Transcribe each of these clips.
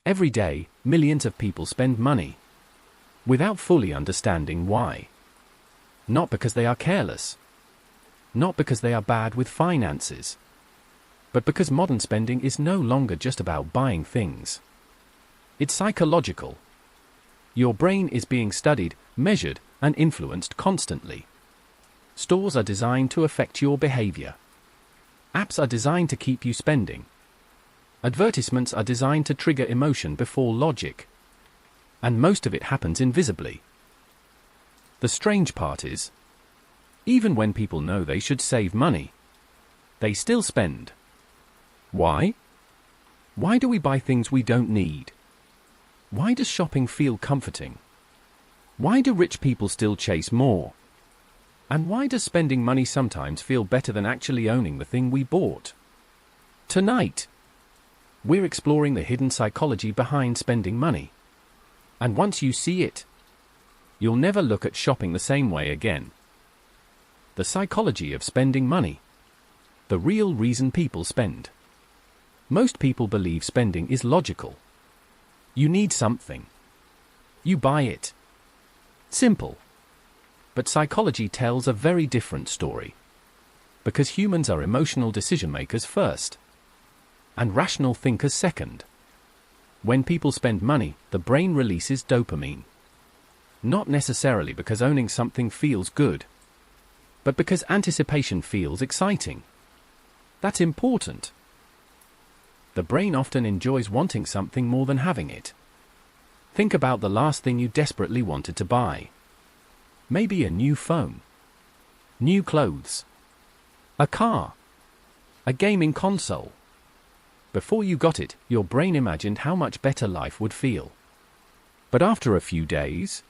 Every day, millions of people spend money without fully understanding why. Not because they are careless. Not because they are bad with finances. But because modern spending is no longer just about buying things. It's psychological. Your brain is being studied, measured, and influenced constantly. Stores are designed to affect your behavior. Apps are designed to keep you spending. Advertisements are designed to trigger emotion before logic. And most of it happens invisibly. The strange part is, even when people know they should save money, they still spend. Why? Why do we buy things we don't need? Why does shopping feel comforting? Why do rich people still chase more? And why does spending money sometimes feel better than actually owning the thing we bought? Tonight, we're exploring the hidden psychology behind spending money. And once you see it, you'll never look at shopping the same way again. The psychology of spending money. The real reason people spend. Most people believe spending is logical. You need something. You buy it. Simple. But psychology tells a very different story. Because humans are emotional decision makers first, and rational thinkers second. When people spend money, the brain releases dopamine. Not necessarily because owning something feels good, but because anticipation feels exciting. That's important. The brain often enjoys wanting something more than having it. Think about the last thing you desperately wanted to buy. Maybe a new phone, new clothes, a car, a gaming console. Before you got it, your brain imagined how much better life would feel. But after a few days,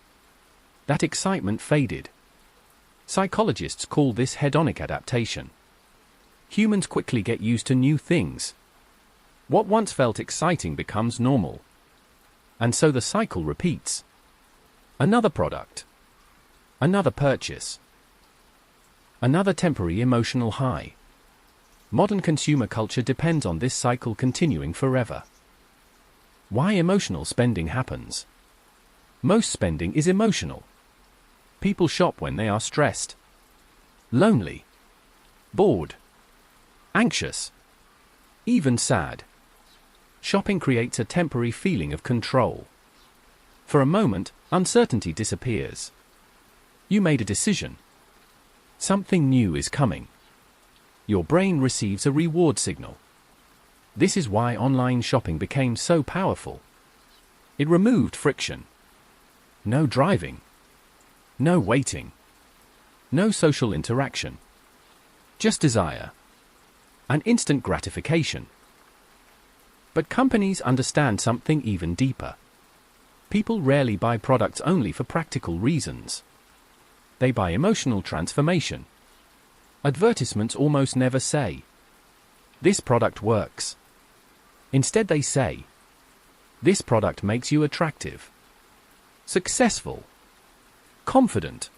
that excitement faded. Psychologists call this hedonic adaptation. Humans quickly get used to new things. What once felt exciting becomes normal. And so the cycle repeats. Another product. Another purchase. Another temporary emotional high. Modern consumer culture depends on this cycle continuing forever. Why emotional spending happens? Most spending is emotional. People shop when they are stressed, lonely, bored, anxious, even sad. Shopping creates a temporary feeling of control. For a moment, uncertainty disappears. You made a decision. Something new is coming. Your brain receives a reward signal. This is why online shopping became so powerful. It removed friction. No driving. No waiting. No social interaction. Just desire. An instant gratification. But companies understand something even deeper. People rarely buy products only for practical reasons. They buy emotional transformation. Advertisements almost never say, "This product works." Instead they say, "This product makes you attractive, successful, confident,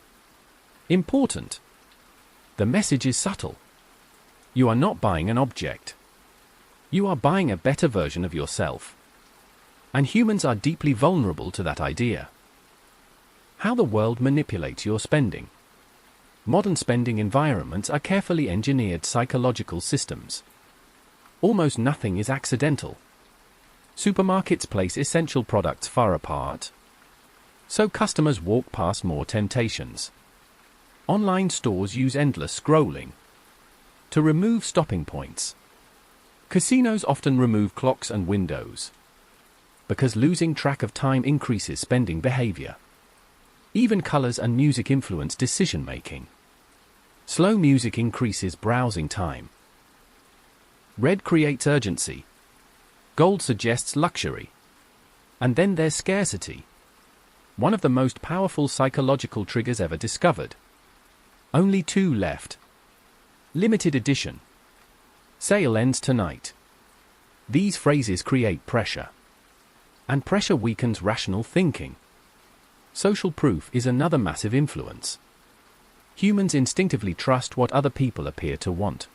important." The message is subtle. You are not buying an object. You are buying a better version of yourself. And humans are deeply vulnerable to that idea. How the world manipulates your spending. Modern spending environments are carefully engineered psychological systems. Almost nothing is accidental. Supermarkets place essential products far apart, so customers walk past more temptations. Online stores use endless scrolling to remove stopping points. Casinos often remove clocks and windows, because losing track of time increases spending behavior. Even colors and music influence decision-making. Slow music increases browsing time. Red creates urgency. Gold suggests luxury. And then there's scarcity. One of the most powerful psychological triggers ever discovered. Only 2 left. Limited edition. Sale ends tonight. These phrases create pressure. And pressure weakens rational thinking. Social proof is another massive influence. Humans instinctively trust what other people appear to want.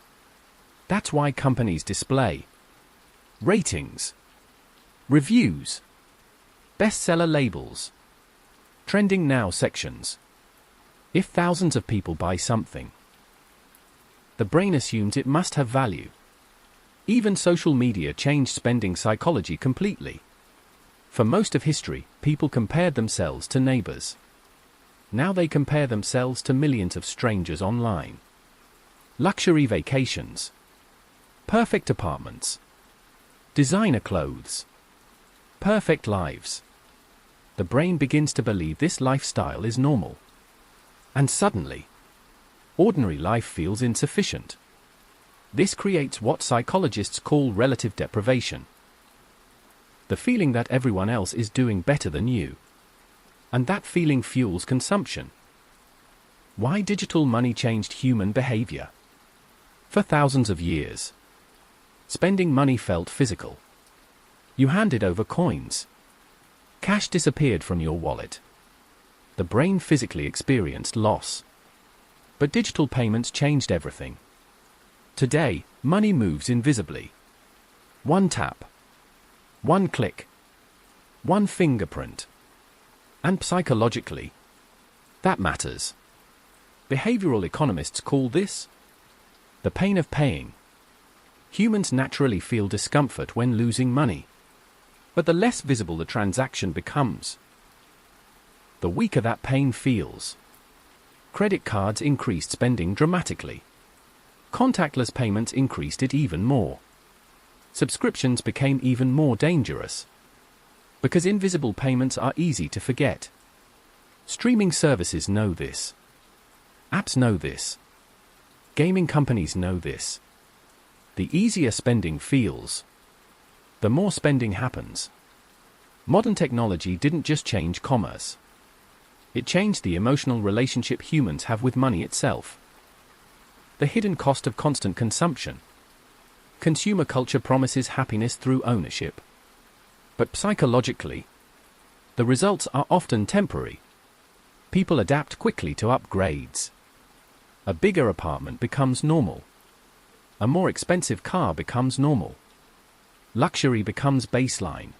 That's why companies display ratings, Reviews. Bestseller labels. Trending now sections. If thousands of people buy something, the brain assumes it must have value. Even social media changed spending psychology completely. For most of history, people compared themselves to neighbors. Now they compare themselves to millions of strangers online. Luxury vacations. Perfect apartments. Designer clothes. Perfect lives. The brain begins to believe this lifestyle is normal. And suddenly, ordinary life feels insufficient. This creates what psychologists call relative deprivation. The feeling that everyone else is doing better than you. And that feeling fuels consumption. Why digital money changed human behavior? For thousands of years, spending money felt physical. You handed over coins. Cash disappeared from your wallet. The brain physically experienced loss. But digital payments changed everything. Today, money moves invisibly. One tap. One click. One fingerprint. And psychologically, that matters. Behavioral economists call this the pain of paying. Humans naturally feel discomfort when losing money. But the less visible the transaction becomes, the weaker that pain feels. Credit cards increased spending dramatically. Contactless payments increased it even more. Subscriptions became even more dangerous. Because invisible payments are easy to forget. Streaming services know this. Apps know this. Gaming companies know this. The easier spending feels, the more spending happens. Modern technology didn't just change commerce. It changed the emotional relationship humans have with money itself. The hidden cost of constant consumption. Consumer culture promises happiness through ownership. But psychologically, the results are often temporary. People adapt quickly to upgrades. A bigger apartment becomes normal. A more expensive car becomes normal. Luxury becomes baseline.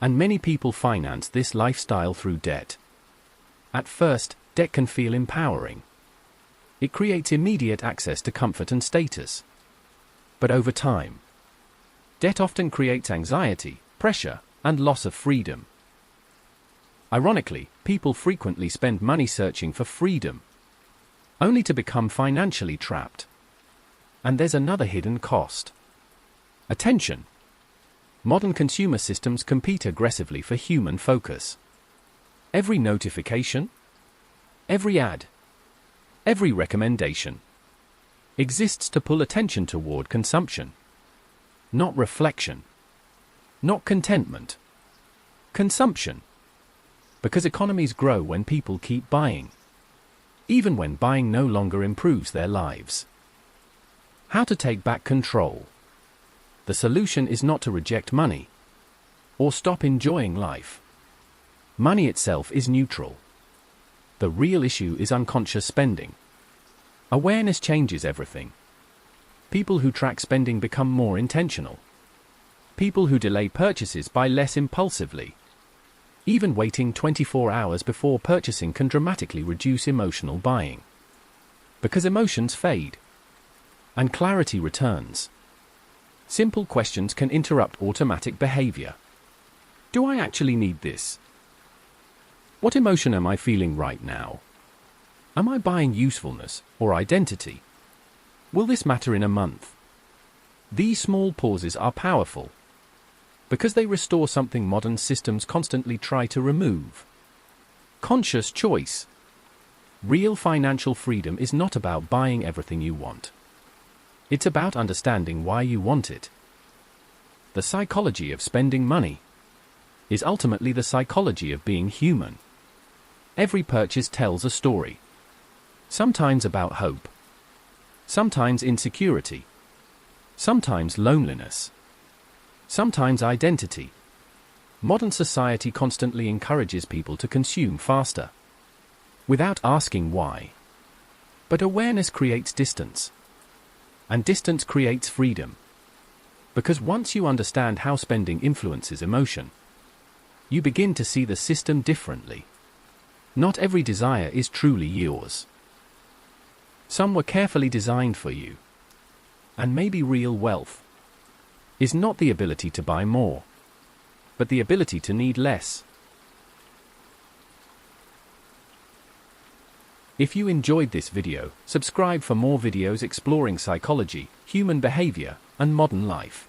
And many people finance this lifestyle through debt. At first, debt can feel empowering. It creates immediate access to comfort and status. But over time, debt often creates anxiety, pressure, and loss of freedom. Ironically, people frequently spend money searching for freedom, only to become financially trapped. And there's another hidden cost. Attention. Modern consumer systems compete aggressively for human focus. Every notification, every ad, every recommendation exists to pull attention toward consumption. Not reflection. Not contentment. Consumption. Because economies grow when people keep buying. Even when buying no longer improves their lives. How to take back control. The solution is not to reject money or stop enjoying life. Money itself is neutral. The real issue is unconscious spending. Awareness changes everything. People who track spending become more intentional. People who delay purchases buy less impulsively. Even waiting 24 hours before purchasing can dramatically reduce emotional buying. Because emotions fade. And clarity returns. Simple questions can interrupt automatic behavior. Do I actually need this? What emotion am I feeling right now? Am I buying usefulness or identity? Will this matter in a month? These small pauses are powerful. Because they restore something modern systems constantly try to remove. Conscious choice. Real financial freedom is not about buying everything you want. It's about understanding why you want it. The psychology of spending money is ultimately the psychology of being human. Every purchase tells a story. Sometimes about hope. Sometimes insecurity. Sometimes loneliness. Sometimes identity. Modern society constantly encourages people to consume faster, without asking why. But awareness creates distance. And distance creates freedom. Because once you understand how spending influences emotion, you begin to see the system differently. Not every desire is truly yours. Some were carefully designed for you. And maybe real wealth is not the ability to buy more, but the ability to need less. If you enjoyed this video, subscribe for more videos exploring psychology, human behavior, and modern life.